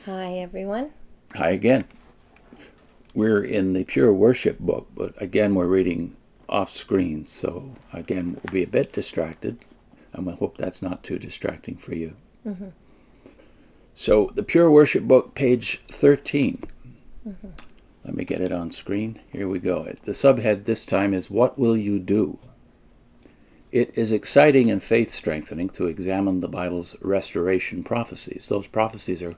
Hi, everyone. Hi again. We're in the Pure Worship book, but again, we're reading off screen, so again, we'll be a bit distracted, and we hope that's not too distracting for you. Mm-hmm. So, the Pure Worship book, page 13. Let me get it on screen. Here we go. The subhead this time is, What Will You Do? It is exciting and faith-strengthening to examine the Bible's restoration prophecies. Those prophecies are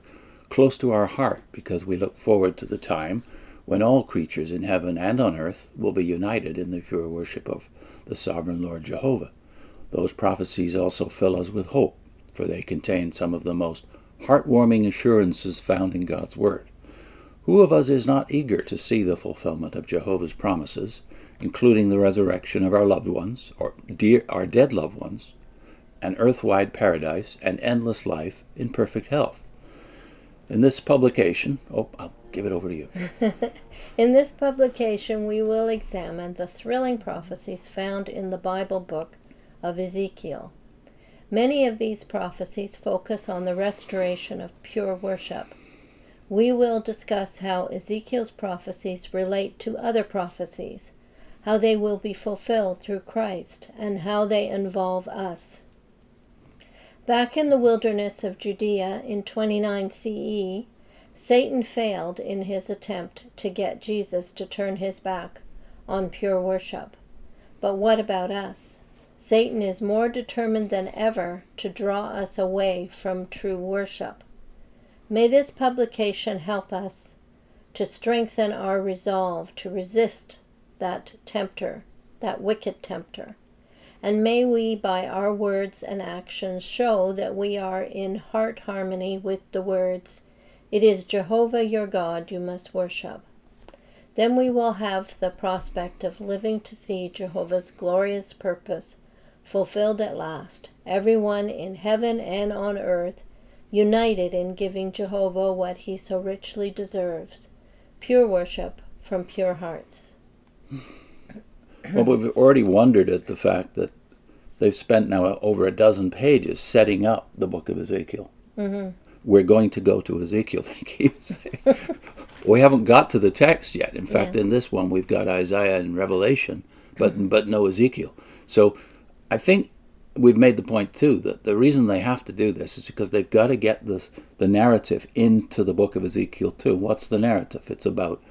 close to our heart because we look forward to the time when all creatures in heaven and on earth will be united in the pure worship of the sovereign Lord Jehovah. Those prophecies also fill us with hope, for they contain some of the most heartwarming assurances found in God's Word. Who of us is not eager to see the fulfillment of Jehovah's promises, including the resurrection of our loved ones, or our dead loved ones, an earth-wide paradise, and endless life in perfect health? In this publication, I'll give it over to you. In this publication, we will examine the thrilling prophecies found in the Bible book of Ezekiel. Many of these prophecies focus on the restoration of pure worship. We will discuss how Ezekiel's prophecies relate to other prophecies, how they will be fulfilled through Christ, and how they involve us. Back in the wilderness of Judea in 29 CE, Satan failed in his attempt to get Jesus to turn his back on pure worship. But what about us? Satan is more determined than ever to draw us away from true worship. May this publication help us to strengthen our resolve to resist that tempter, that wicked tempter. And may we, by our words and actions, show that we are in heart harmony with the words, "It is Jehovah your God you must worship." Then we will have the prospect of living to see Jehovah's glorious purpose fulfilled at last, everyone in heaven and on earth united in giving Jehovah what he so richly deserves, pure worship from pure hearts. Well, we've already wondered at the fact that they've spent now over a dozen pages setting up the book of Ezekiel. Mm-hmm. We're going to go to Ezekiel, they keep saying. We haven't got to the text yet. In fact, in this one, we've got Isaiah and Revelation, but no Ezekiel. So I think we've made the point, too, that the reason they have to do this is because they've got to get the narrative into the book of Ezekiel, too. What's the narrative? It's about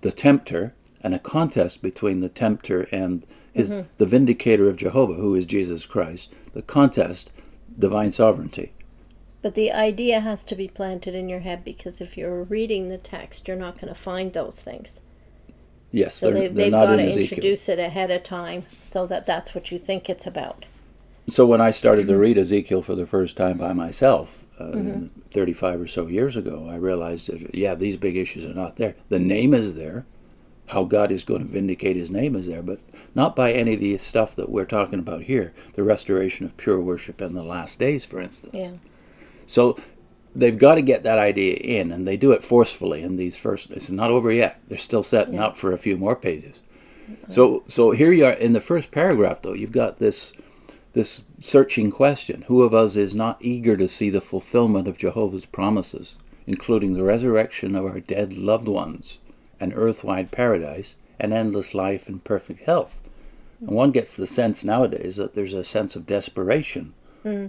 the tempter and a contest between the tempter and the vindicator of Jehovah, who is Jesus Christ. The contest, divine sovereignty. But the idea has to be planted in your head, because if you're reading the text, you're not going to find those things. Yes, so they're they've not got in to Ezekiel. introduce it ahead of time so that that's what you think it's about. So when I started to read Ezekiel for the first time by myself, 35 or so years ago, I realized that, these big issues are not there. The name is there. How God is going to vindicate his name is there, but not by any of the stuff that we're talking about here, the restoration of pure worship in the last days, for instance. Yeah. So they've got to get that idea in, and they do it forcefully in these first. It's not over yet. They're still setting up for a few more pages. So here you are in the first paragraph, though. You've got this searching question: Who of us is not eager to see the fulfillment of Jehovah's promises, including the resurrection of our dead loved ones, an earth-wide paradise, and endless life in perfect health? And one gets the sense nowadays that there's a sense of desperation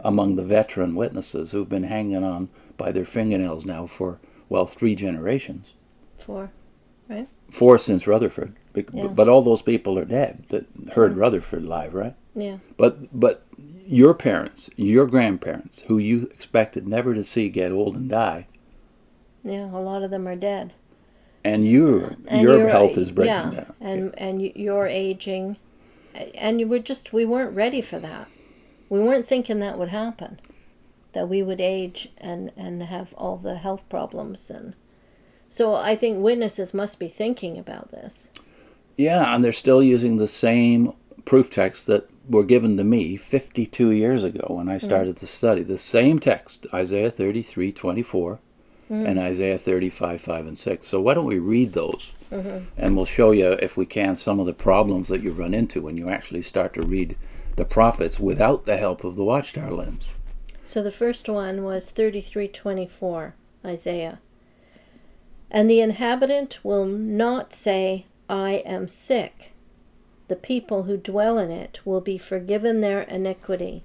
among the veteran witnesses who've been hanging on by their fingernails now for, 3 generations. 4, right? 4 since Rutherford. But all those people are dead that heard Rutherford live, right? Yeah. But your parents, your grandparents, who you expected never to see get old and die. Yeah, a lot of them are dead. And your health is breaking down. And you're aging. And we weren't ready for that. We weren't thinking that would happen, that we would age and have all the health problems. And so I think witnesses must be thinking about this. Yeah, and they're still using the same proof texts that were given to me 52 years ago when I started to study. The same text, Isaiah 33:24 and Isaiah 35:5 and 6. So why don't we read those? And we'll show you, if we can, some of the problems that you run into when you actually start to read the prophets without the help of the Watchtower lens. So the first one was 33:24, Isaiah. And the inhabitant will not say, I am sick. The people who dwell in it will be forgiven their iniquity.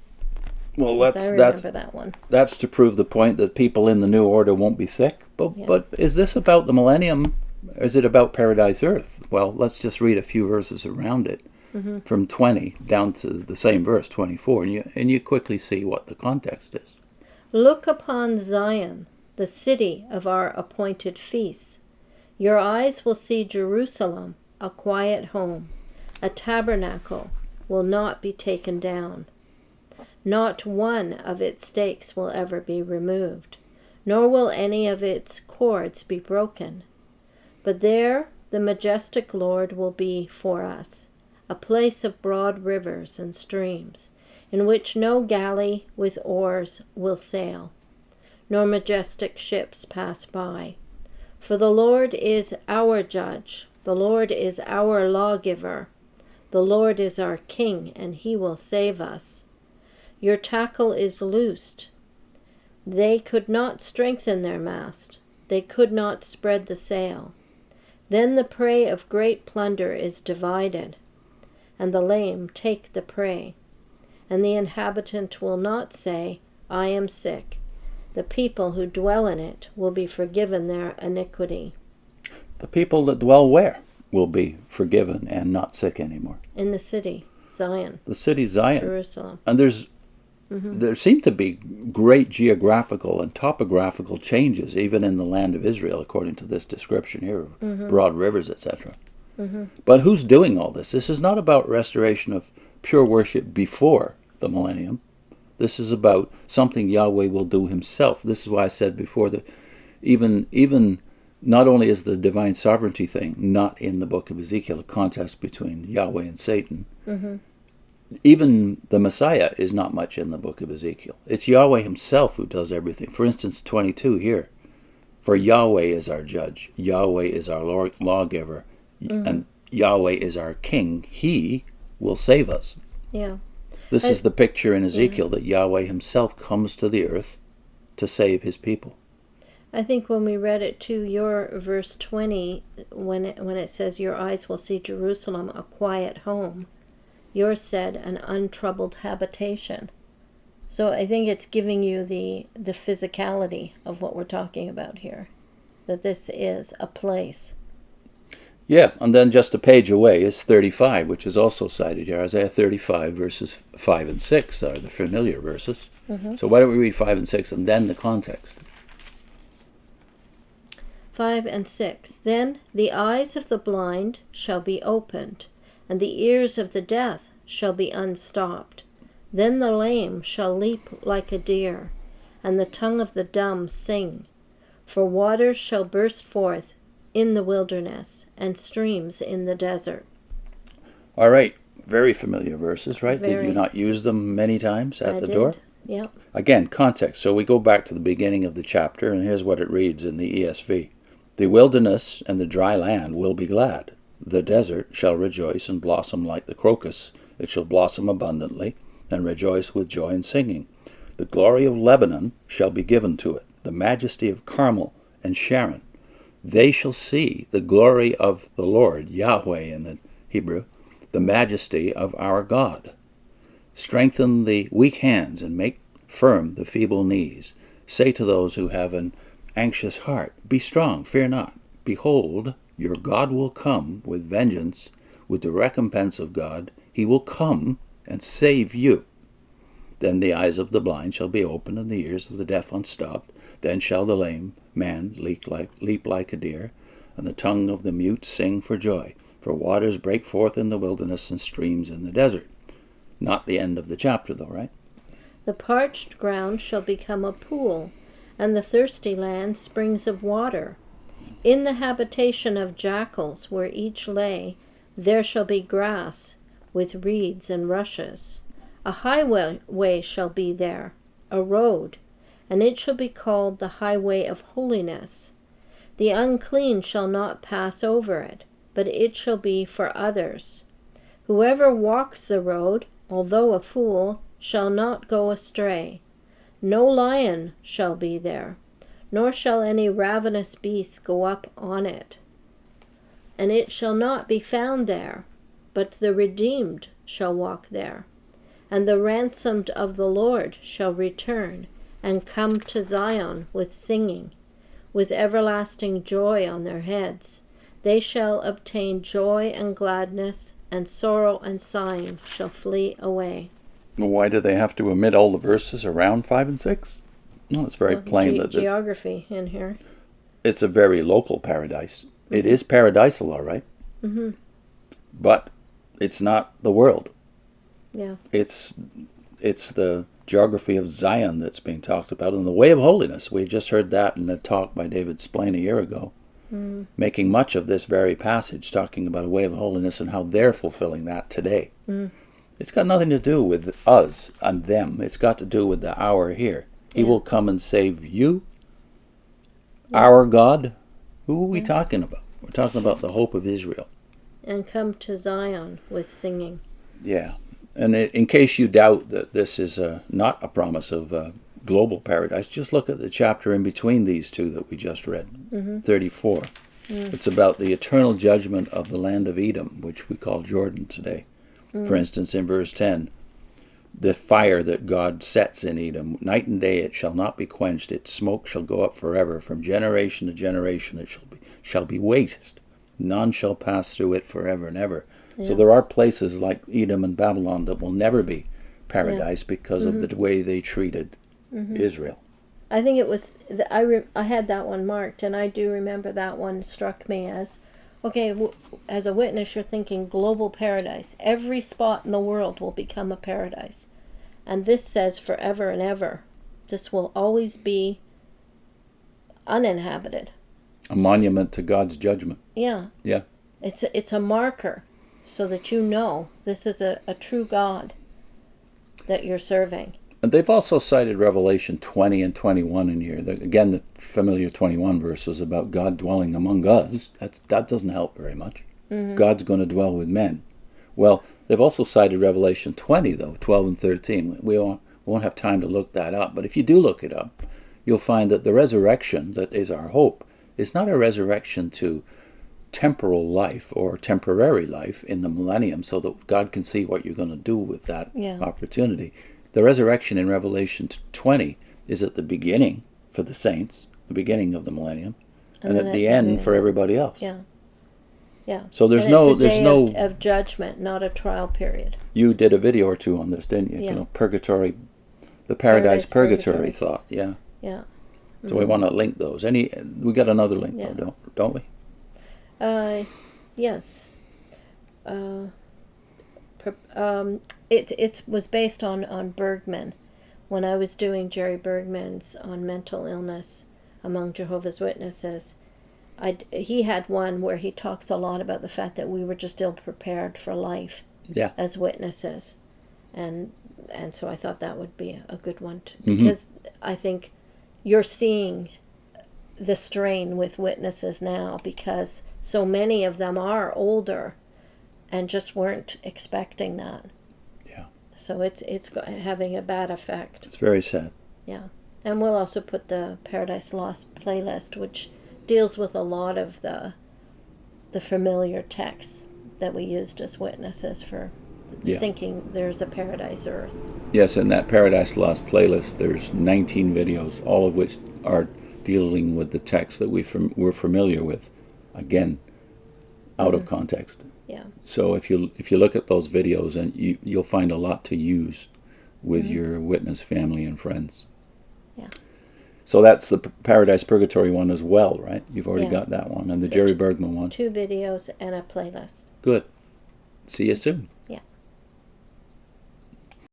Well, Yes, I remember that one. That's to prove the point that people in the new order won't be sick. But is this about the millennium? Or is it about paradise earth? Well, let's just read a few verses around it, from 20 down to the same verse, 24, and you quickly see what the context is. Look upon Zion, the city of our appointed feasts. Your eyes will see Jerusalem, a quiet home. A tabernacle will not be taken down. Not one of its stakes will ever be removed, nor will any of its cords be broken. But there the majestic Lord will be for us, a place of broad rivers and streams, in which no galley with oars will sail, nor majestic ships pass by. For the Lord is our judge, the Lord is our lawgiver, the Lord is our king, and he will save us. Your tackle is loosed. They could not strengthen their mast, they could not spread the sail. Then the prey of great plunder is divided, and the lame take the prey. And the inhabitant will not say, I am sick. The people who dwell in it will be forgiven their iniquity. The people that dwell where will be forgiven and not sick anymore? In the city, Zion. The city Zion. Jerusalem. And there seem to be great geographical and topographical changes even in the land of Israel, according to this description here, broad rivers, etc. But who's doing all this? This is not about restoration of pure worship before the millennium. This is about something Yahweh will do himself. This is why I said before that even not only is the divine sovereignty thing not in the book of Ezekiel, a contest between Yahweh and Satan, even the Messiah is not much in the book of Ezekiel. It's Yahweh himself who does everything. For instance, 22 here. For Yahweh is our judge. Yahweh is our lawgiver. And Yahweh is our king. He will save us. Yeah. This is the picture in Ezekiel that Yahweh himself comes to the earth to save his people. I think when we read it to your verse 20, when it says, your eyes will see Jerusalem, a quiet home, yours said an untroubled habitation. So I think it's giving you the physicality of what we're talking about here, that this is a place. Yeah, and then just a page away is 35, which is also cited here. Isaiah 35, verses 5 and 6 are the familiar verses. So why don't we read 5 and 6 and then the context? 5 and 6. Then the eyes of the blind shall be opened, and the ears of the deaf shall be unstopped. Then the lame shall leap like a deer, and the tongue of the dumb sing. For waters shall burst forth in the wilderness, and streams in the desert. All right, very familiar verses, right? Very. Did you not use them many times at the door? Yeah. Again, context. So we go back to the beginning of the chapter, and here's what it reads in the ESV. The wilderness and the dry land will be glad. The desert shall rejoice and blossom like the crocus. It shall blossom abundantly and rejoice with joy and singing. The glory of Lebanon shall be given to it, the majesty of Carmel and Sharon. They shall see the glory of the Lord, Yahweh in the Hebrew, the majesty of our God. Strengthen the weak hands and make firm the feeble knees. Say to those who have an anxious heart, be strong, fear not. Behold, your God will come with vengeance, with the recompense of God. He will come and save you. Then the eyes of the blind shall be opened, and the ears of the deaf unstopped. Then shall the lame man leap like a deer, and the tongue of the mute sing for joy. For waters break forth in the wilderness and streams in the desert. Not the end of the chapter, though, right? The parched ground shall become a pool, and the thirsty land springs of water. In the habitation of jackals, where each lay, there shall be grass with reeds and rushes. A highway shall be there, a road, and it shall be called the highway of holiness. The unclean shall not pass over it, but it shall be for others. Whoever walks the road, although a fool, shall not go astray. No lion shall be there, nor shall any ravenous beast go up on it. And it shall not be found there, but the redeemed shall walk there. And the ransomed of the Lord shall return, and come to Zion with singing, with everlasting joy on their heads. They shall obtain joy and gladness, and sorrow and sighing shall flee away. Why do they have to omit all the verses around 5 and 6? No, it's very plain that this, geography in here. It's a very local paradise. Mm-hmm. It is paradisal, all right. Mm-hmm. But it's not the world. Yeah. It's the geography of Zion that's being talked about, and the way of holiness. We just heard that in a talk by David Splain a year ago, making much of this very passage, talking about a way of holiness and how they're fulfilling that today. It's got nothing to do with us and them. It's got to do with the hour here. He will come and save you, our God. Who are we talking about? We're talking about the hope of Israel. And come to Zion with singing. Yeah. And in case you doubt that this is not a promise of global paradise, just look at the chapter in between these two that we just read, 34. It's about the eternal judgment of the land of Edom, which we call Jordan today. For instance, in verse 10, the fire that God sets in Edom, night and day it shall not be quenched, its smoke shall go up forever, from generation to generation it shall be waste. None shall pass through it forever and ever. Yeah. So there are places like Edom and Babylon that will never be paradise because of the way they treated Israel. I think it was, I had that one marked, and I do remember that one struck me as, okay, as a witness, you're thinking global paradise. Every spot in the world will become a paradise. And this says forever and ever. This will always be uninhabited. A monument to God's judgment. Yeah. Yeah. It's a marker so that you know this is a true God that you're serving. And they've also cited Revelation 20 and 21 in here. Again, the familiar 21 verse was about God dwelling among us. That doesn't help very much. God's going to dwell with men. Well, they've also cited Revelation 20, though, 12 and 13. We won't have time to look that up. But if you do look it up, you'll find that the resurrection that is our hope is not a resurrection to temporal life or temporary life in the millennium so that God can see what you're going to do with that opportunity. The resurrection in Revelation 20 is at the beginning for the saints, the beginning of the millennium, and at the end for everybody else. Yeah. Yeah. So there's and no it's a day of judgment, not a trial period. You did a video or two on this, didn't you? Yeah. You know, purgatory, the paradise purgatory thought. Yeah. Yeah. So we want to link those. We got another link though, don't we? Yes. It was based on Bergman. When I was doing Jerry Bergman's on mental illness among Jehovah's Witnesses, he had one where he talks a lot about the fact that we were just ill prepared for life as witnesses, and so I thought that would be a good one because I think you're seeing the strain with witnesses now because so many of them are older and just weren't expecting that. Yeah. So it's having a bad effect. It's very sad. Yeah. And we'll also put the Paradise Lost playlist, which deals with a lot of the familiar texts that we used as witnesses for thinking there's a paradise earth. Yes, in that Paradise Lost playlist, there's 19 videos, all of which are dealing with the text that we're familiar with. Again, out of context. Yeah. So if you look at those videos, and you'll find a lot to use with your witness family and friends. Yeah. So that's the Paradise Purgatory one as well, right? You've already got that one, and the Jerry Bergman one. 2 videos and a playlist. Good. See you soon.